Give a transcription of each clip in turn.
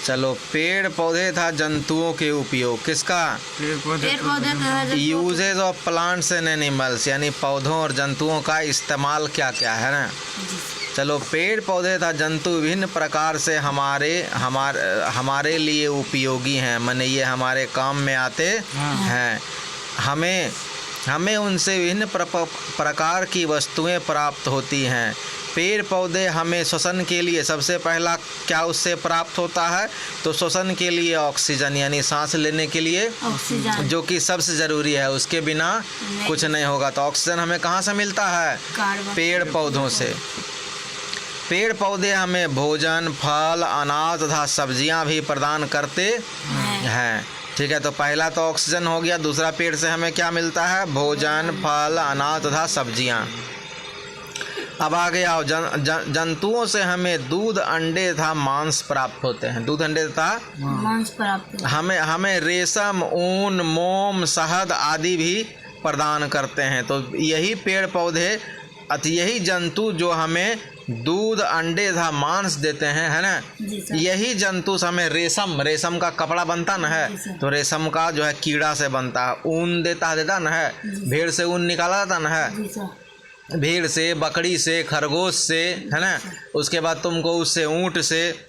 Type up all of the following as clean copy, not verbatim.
चलो, पेड़ पौधे तथा जंतुओं के उपयोग। किसका? पेड़ पौधे तथा uses of plants and animals, यानी पौधों और जंतुओं का इस्तेमाल क्या क्या है ना। चलो, पेड़ पौधे तथा जंतु विभिन्न प्रकार से हमारे लिए उपयोगी हैं, माने ये हमारे काम में आते हैं। हमें उनसे विभिन्न प्रकार की वस्तुएं प्राप्त होती हैं। पेड़ पौधे हमें श्वसन के लिए, सबसे पहला क्या उससे प्राप्त होता है, तो श्वसन के लिए ऑक्सीजन, यानी सांस लेने के लिए ऑक्सीजन, जो कि सबसे ज़रूरी है, उसके बिना कुछ नहीं होगा। तो ऑक्सीजन हमें कहाँ से मिलता है? पेड़ पौधों से। पेड़ पौधे हमें भोजन, फल, अनाज तथा सब्जियां भी प्रदान करते हैं। ठीक है, तो पहला तो ऑक्सीजन हो गया, दूसरा पेड़ से हमें क्या मिलता है? भोजन, फल, अनाज तथा सब्जियां। अब आगे आओ, जंतुओं से हमें दूध, अंडे तथा मांस प्राप्त होते हैं। दूध, अंडे तथा मांस प्राप्त हमें रेशम, ऊन, मोम, शहद आदि भी प्रदान करते हैं। तो यही पेड़ पौधे, यही जंतु जो हमें दूध, अंडे तथा मांस देते हैं, है ना। यही जंतु हमें रेशम का कपड़ा बनता न है, तो रेशम का जो है कीड़ा से बनता है। ऊन देता न है, भेड़ से ऊन निकाला जाता न है, भेड़ से, बकरी से, खरगोश से, है ना। उसके बाद तुमको उससे ऊँट से।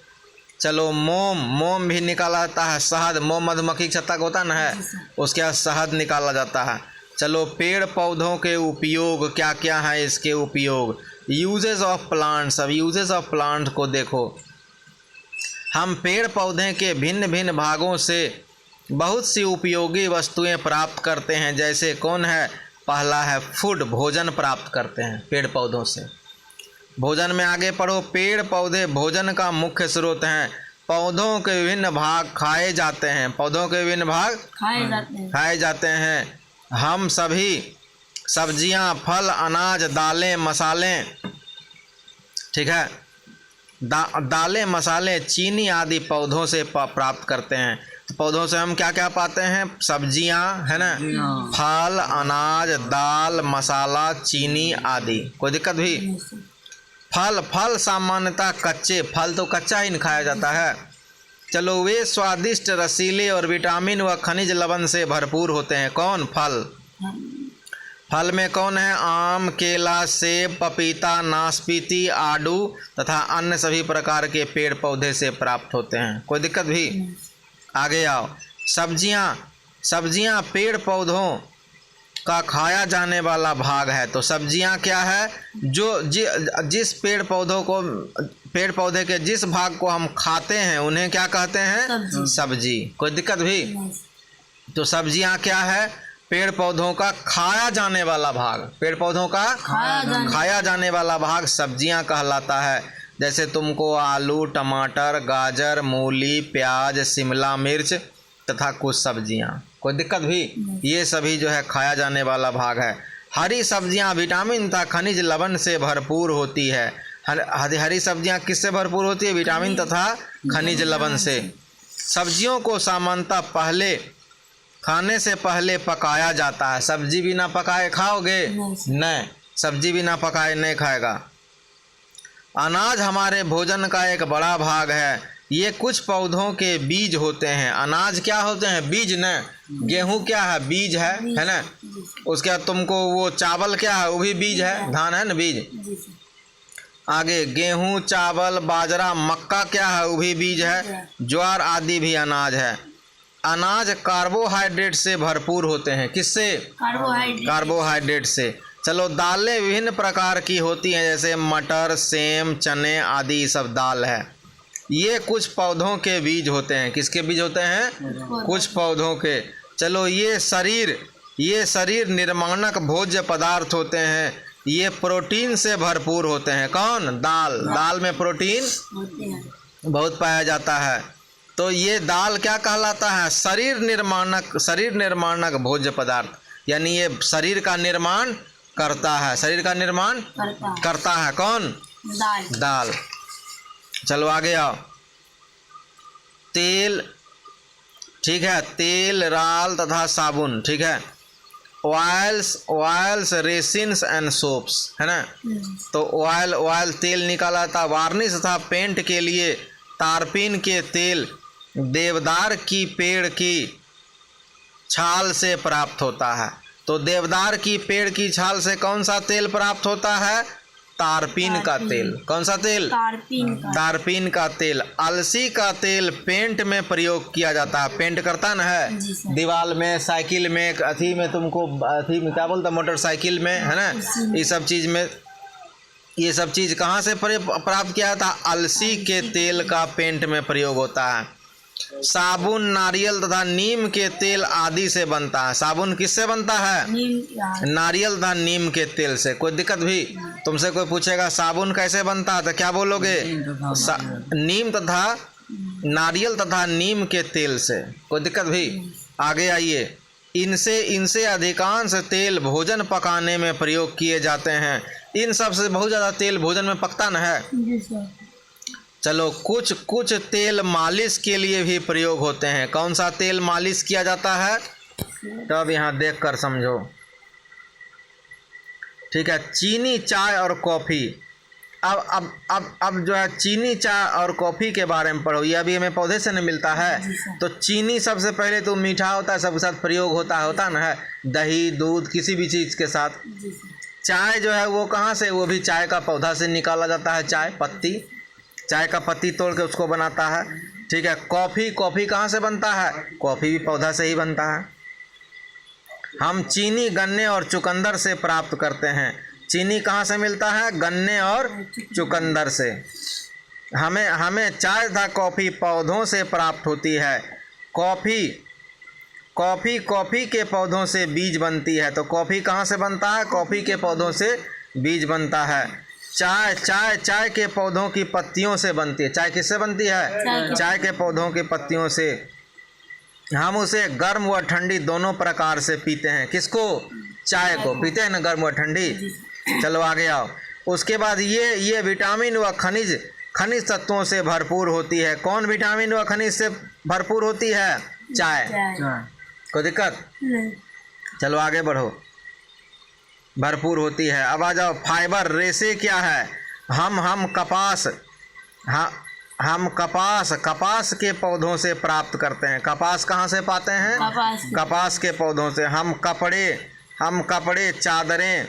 चलो, मोम भी निकाला जाता है। शहद, मोम मधुमक्खी के छत्ता का होता न है, उसके बाद शहद निकाला जाता है। चलो, पेड़ पौधों के उपयोग क्या क्या है, इसके उपयोग। Uses of plants. अब यूजेस ऑफ प्लांट को देखो, हम पेड़ पौधे के भिन्न भिन्न भागों से बहुत सी उपयोगी वस्तुएं प्राप्त करते हैं। जैसे कौन है? पहला है फूड, भोजन प्राप्त करते हैं पेड़ पौधों से। भोजन में आगे पढ़ो, पेड़ पौधे भोजन का मुख्य स्रोत हैं। पौधों के विभिन्न भाग खाए जाते हैं। पौधों के विभिन्न भाग खाए जाते हैं। हम सभी सब्जियां, फल, अनाज, दालें, मसाले, ठीक है, दालें, मसाले, चीनी आदि पौधों से प्राप्त करते हैं। तो पौधों से हम क्या क्या पाते हैं? सब्जियां, है ना, फल, अनाज, दाल, मसाला, चीनी आदि। कोई दिक्कत भी? फल सामान्यतः कच्चे, फल तो कच्चा ही खाया जाता है। चलो, वे स्वादिष्ट, रसीले और विटामिन व खनिज लवण से भरपूर होते हैं। कौन? फल में कौन है? आम, केला, सेब, पपीता, नाशपाती, आड़ू तथा अन्य सभी प्रकार के पेड़ पौधे से प्राप्त होते हैं। कोई दिक्कत भी? आगे आओ, सब्जियां पेड़ पौधों का खाया जाने वाला भाग है। तो सब्जियां क्या है? जिस पेड़ पौधे के जिस भाग को हम खाते हैं उन्हें क्या कहते हैं? सब्जी। कोई दिक्कत भी? तो सब्जियां क्या है? पेड़ पौधों का खाया जाने वाला भाग। पेड़ पौधों का खाया जाने वाला भाग सब्जियां कहलाता है। जैसे तुमको आलू, टमाटर, गाजर, मूली, प्याज, शिमला मिर्च तथा कुछ सब्जियां। कोई दिक्कत भी? ये सभी जो है खाया जाने वाला भाग है। हरी सब्जियां विटामिन तथा खनिज लवण से भरपूर होती है। हरी सब्जियां किससे भरपूर होती है? विटामिन तथा खनिज लवण से। सब्जियों को सामान्यतः खाने से पहले पकाया जाता है। सब्जी बिना पकाए खाओगे? नहीं, सब्जी बिना पकाए नहीं खाएगा। अनाज हमारे भोजन का एक बड़ा भाग है। ये कुछ पौधों के बीज होते हैं। अनाज क्या होते हैं? बीज न। गेहूं क्या है? बीज है ना। उसके बाद तुमको वो चावल क्या है? वो भी बीज है, धान है ना, बीज। आगे गेहूं, चावल, बाजरा, मक्का क्या है? वो भी बीज है। ज्वार आदि भी अनाज है। अनाज कार्बोहाइड्रेट से भरपूर होते हैं। किससे? कार्बोहाइड्रेट से। चलो, दालें विभिन्न प्रकार की होती हैं, जैसे मटर, सेम, चने आदि सब दाल है। ये कुछ पौधों के बीज होते हैं। किसके बीज होते हैं? कुछ पौधों के। चलो, ये शरीर निर्माणक भोज्य पदार्थ होते हैं। ये प्रोटीन से भरपूर होते हैं। कौन? दाल में प्रोटीन बहुत पाया जाता है। तो ये दाल क्या कहलाता है? शरीर निर्माणक भोज्य पदार्थ, यानी ये शरीर का निर्माण करता है। शरीर का निर्माण करता है कौन? दाल। चलो आगे आओ। तेल, ठीक है, तेल, राल तथा साबुन, ठीक है। ऑयल्स, रेसिन्स एंड सोप्स, है ना। तो ऑयल तेल निकाला था। वार्निश तथा पेंट के लिए तारपीन के तेल देवदार की पेड़ की छाल से प्राप्त होता है। तो देवदार की पेड़ की छाल से कौन सा तेल प्राप्त होता है? तारपीन का तेल। कौन सा तेल? तारपीन का तेल। अलसी का तेल पेंट में प्रयोग किया जाता है। पेंट करता न है जी सर। दीवार में, साइकिल में, अथी में, तुमको अथी में क्या बोलता, मोटरसाइकिल में, है ना, ये सब चीज़ में। ये सब चीज़ कहाँ से प्राप्त किया जाता है? अलसी के तेल का पेंट में प्रयोग होता है। साबुन नारियल तथा नीम के तेल आदि से बनता है। साबुन किससे बनता है? नारियल तथा नीम के तेल से। कोई दिक्कत भी? तुमसे कोई पूछेगा साबुन कैसे बनता है तो क्या बोलोगे? नीम तथा नारियल तथा नीम के तेल से। कोई दिक्कत भी? आगे आइए। इनसे अधिकांश तेल भोजन पकाने में प्रयोग किए जाते हैं। इन सब से बहुत ज़्यादा तेल भोजन में पकता न है। चलो, कुछ तेल मालिश के लिए भी प्रयोग होते हैं। कौन सा तेल मालिश किया जाता है? तो अब यहाँ देख कर समझो, ठीक है। चीनी, चाय और कॉफ़ी। अब जो है चीनी, चाय और कॉफ़ी के बारे में पढ़ो। ये अभी हमें पौधे से नहीं मिलता है। तो चीनी सबसे पहले तो मीठा होता है, सबके साथ प्रयोग होता ना है, दही, दूध, किसी भी चीज़ के साथ। चाय जो है वो कहाँ से? वो भी चाय का पौधा से निकाला जाता है। चाय पत्ती, चाय का पत्ती तोड़ के उसको बनाता है, ठीक है। कॉफ़ी कहाँ से बनता है? कॉफ़ी भी पौधा से ही बनता है। हम चीनी गन्ने और चुकंदर से प्राप्त करते हैं। चीनी कहाँ से मिलता है? गन्ने और चुकंदर से। हमें चाय तथा कॉफ़ी पौधों से प्राप्त होती है। कॉफ़ी के पौधों से बीज बनती है। तो कॉफ़ी कहाँ से बनता है? कॉफ़ी के पौधों से बीज बनता है। चाय के पौधों की पत्तियों से बनती है। चाय किससे बनती है? चाय के पौधों की पत्तियों से। हम उसे गर्म व ठंडी दोनों प्रकार से पीते हैं। किसको? चाय को पीते हैं ना, गर्म व ठंडी। चलो आगे आओ। उसके बाद ये विटामिन व खनिज तत्वों से भरपूर होती है। कौन विटामिन व खनिज से भरपूर होती है? चाय। कोई दिक्कत? चलो आगे बढ़ो। भरपूर होती है। अब आ जाओ, फाइबर रेशे क्या है? हम कपास के पौधों से प्राप्त करते हैं। कपास कहाँ से पाते हैं? कपास के पौधों से। हम कपड़े, चादरें,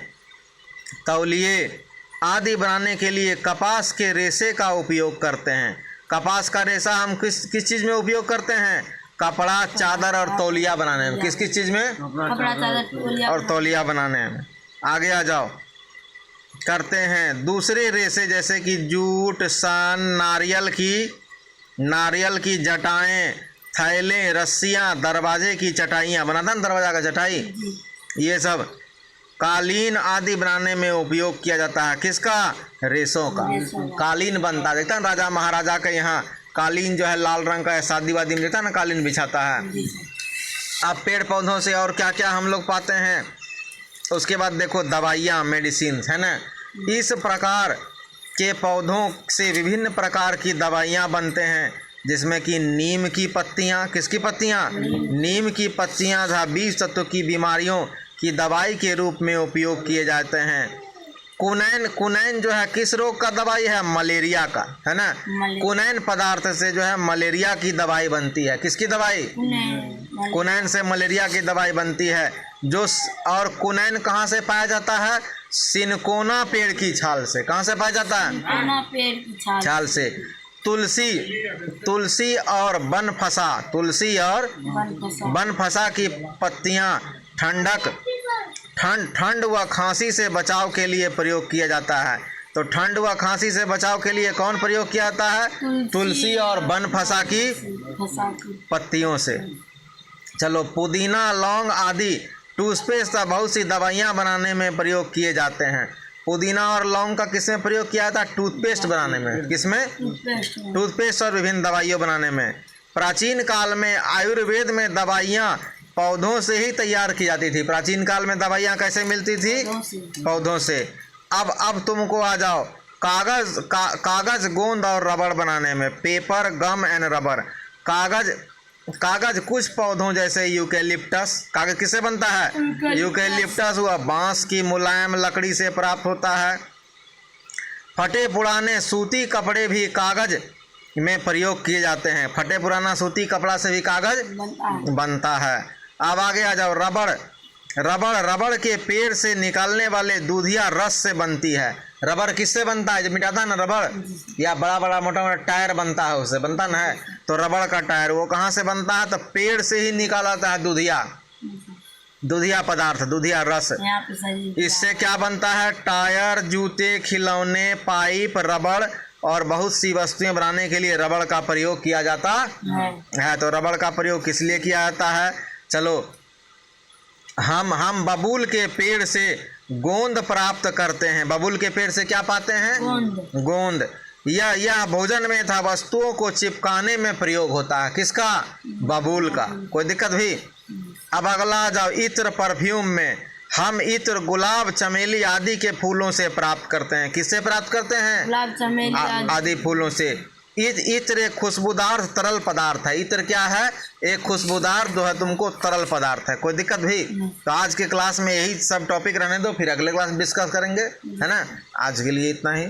तौलिए आदि बनाने के लिए कपास के रेशे का उपयोग करते हैं। कपास का रेशा हम किस चीज़ में उपयोग करते हैं? कपड़ा, चादर और तौलिया बनाने में। किस चीज़ में? कपड़ा, चादर और तौलिया बनाने में। आगे आ जाओ। करते हैं दूसरे रेशे जैसे कि जूट, सन, नारियल की जटाएं, थैले, रस्सियाँ, दरवाजे की चटाइयाँ, बनाता ना दरवाजा का चटाई, ये सब कालीन आदि बनाने में उपयोग किया जाता है। किसका? रेशों का। कालीन बनता है, देखता ना राजा महाराजा के यहाँ कालीन जो है लाल रंग का है, शादी वादी में देखता ना कालीन बिछाता है। अब पेड़ पौधों से और क्या क्या हम लोग पाते हैं? उसके बाद देखो, दवाइयाँ, मेडिसिन, है ना। इस प्रकार के पौधों से विभिन्न प्रकार की दवाइयाँ बनते हैं, जिसमें कि नीम की पत्तियाँ। किसकी पत्तियाँ? नीम की पत्तियाँ तथा 20 तत्व की बीमारियों की दवाई के रूप में उपयोग किए जाते हैं। कुनैन जो है किस रोग का दवाई है? मलेरिया का, है ना। कुनैन पदार्थ से जो है मलेरिया की दवाई बनती है। किसकी दवाई? कुनैन से मलेरिया की दवाई बनती है। और कुनैन कहाँ से पाया जाता है? सिनकोना पेड़ की छाल से। कहाँ से पाया जाता है? पेड़ की छाल से। तुलसी और बनफसा की पत्तियाँ ठंड व खांसी से बचाव के लिए प्रयोग किया जाता है। तो ठंड व खांसी से बचाव के लिए कौन प्रयोग किया जाता है? तुलसी और बनफसा की पत्तियों से। चलो, पुदीना, लौंग आदि टूथपेस्ट तथा बहुत सी दवाइयाँ बनाने में प्रयोग किए जाते हैं। पुदीना और लौंग का किसमें प्रयोग किया जाता है? टूथपेस्ट बनाने में। किसमें? टूथपेस्ट और विभिन्न दवाइयों बनाने में। प्राचीन काल में आयुर्वेद में दवाइयाँ पौधों से ही तैयार की जाती थी। प्राचीन काल में दवाइयाँ कैसे मिलती थी? पौधों से। अब तुमको आ जाओ, कागज, गोंद और रबड़ बनाने में। Paper, gum and rubber. कागज कुछ पौधों जैसे यूकेलिप्टस। कागज किससे बनता है? यूकेलिप्टस हुआ बांस की मुलायम लकड़ी से प्राप्त होता है। फटे पुराने सूती कपड़े भी कागज में प्रयोग किए जाते हैं। फटे पुराना सूती कपड़ा से भी कागज बनता है। अब आगे आ जाओ। रबड़ रबड़ के पेड़ से निकलने वाले दूधिया रस से बनती है। रबड़ किससे बनता है? जब मिटाता है ना रबड़, या बड़ा बड़ा मोटा मोटा टायर बनता है, उससे बनता ना है। तो रबड़ का टायर वो कहाँ से बनता है? तो पेड़ से ही निकाला जाता है दूधिया पदार्थ, दूधिया रस। यहाँ पे सही इससे क्या बनता है? टायर, जूते, खिलौने, पाइप, रबड़ और बहुत सी वस्तुएं बनाने के लिए रबड़ का प्रयोग किया जाता है। तो रबड़ का प्रयोग किस लिए किया जाता है? चलो, हम बबूल के पेड़ से गोंद प्राप्त करते हैं। बबूल के पेड़ से क्या पाते हैं? गोंद। यह भोजन में था वस्तुओं को चिपकाने में प्रयोग होता है। किसका? बबूल का। कोई दिक्कत भी? अब अगला जाओ। इत्र, परफ्यूम में हम इत्र गुलाब, चमेली आदि के फूलों से प्राप्त करते हैं। किससे प्राप्त करते हैं? गुलाब, चमेली आदि फूलों से। इत्र एक खुशबूदार तरल पदार्थ है। इत्र क्या है? एक खुशबूदार जो है तुमको तरल पदार्थ है। कोई दिक्कत भी? तो आज के क्लास में यही सब टॉपिक रहने दो, फिर अगले क्लास डिस्कस करेंगे, है ना। आज के लिए इतना ही।